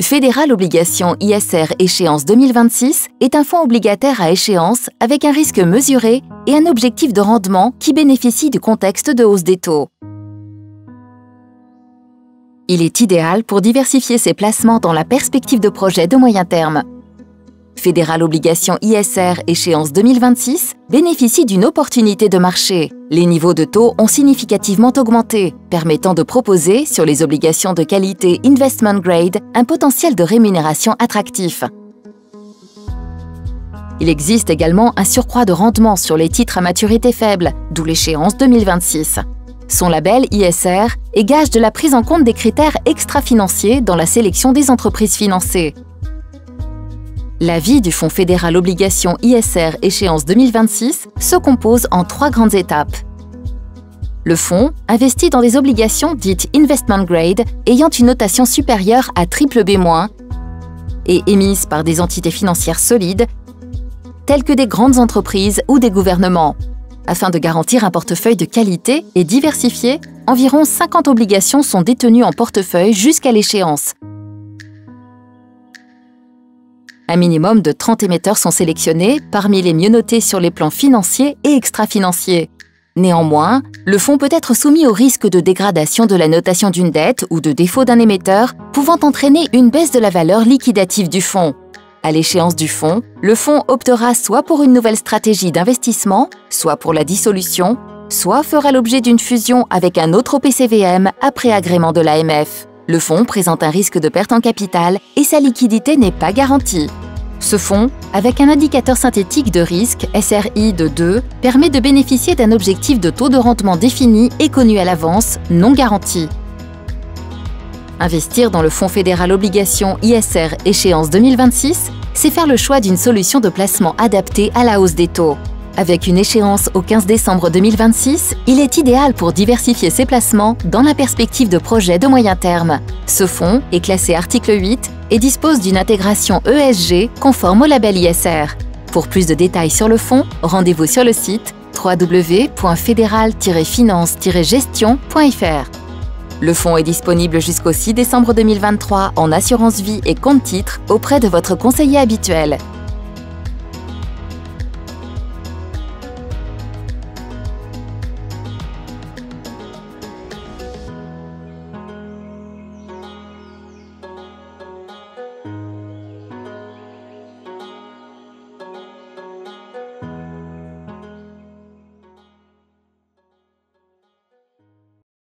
Fédéral Obligations ISR échéance 2026 est un fonds obligataire à échéance avec un risque mesuré et un objectif de rendement qui bénéficie du contexte de hausse des taux. Il est idéal pour diversifier ses placements dans la perspective de projets de moyen terme. Fédéral Obligations ISR échéance 2026 bénéficie d'une opportunité de marché. Les niveaux de taux ont significativement augmenté, permettant de proposer, sur les obligations de qualité Investment Grade, un potentiel de rémunération attractif. Il existe également un surcroît de rendement sur les titres à maturité faible, d'où l'échéance 2026. Son label ISR est gage de la prise en compte des critères extra-financiers dans la sélection des entreprises financées. La vie du Fonds fédéral Obligations ISR échéance 2026 se compose en 3 grandes étapes. Le fonds investit dans des obligations dites Investment Grade ayant une notation supérieure à BBB- et émises par des entités financières solides telles que des grandes entreprises ou des gouvernements. Afin de garantir un portefeuille de qualité et diversifié, environ 50 obligations sont détenues en portefeuille jusqu'à l'échéance. Un minimum de 30 émetteurs sont sélectionnés parmi les mieux notés sur les plans financiers et extra-financiers. Néanmoins, le fonds peut être soumis au risque de dégradation de la notation d'une dette ou de défaut d'un émetteur, pouvant entraîner une baisse de la valeur liquidative du fonds. À l'échéance du fonds, le fonds optera soit pour une nouvelle stratégie d'investissement, soit pour la dissolution, soit fera l'objet d'une fusion avec un autre OPCVM après agrément de l'AMF. Le fonds présente un risque de perte en capital et sa liquidité n'est pas garantie. Ce fonds, avec un indicateur synthétique de risque, SRI de 2, permet de bénéficier d'un objectif de taux de rendement défini et connu à l'avance, non garanti. Investir dans le Fonds fédéral Obligations ISR échéance 2026, c'est faire le choix d'une solution de placement adaptée à la hausse des taux. Avec une échéance au 15 décembre 2026, il est idéal pour diversifier ses placements dans la perspective de projets de moyen terme. Ce fonds est classé article 8 et dispose d'une intégration ESG conforme au label ISR. Pour plus de détails sur le fonds, rendez-vous sur le site www.fédéral-finance-gestion.fr. Le fonds est disponible jusqu'au 6 décembre 2023 en assurance vie et compte titres auprès de votre conseiller habituel.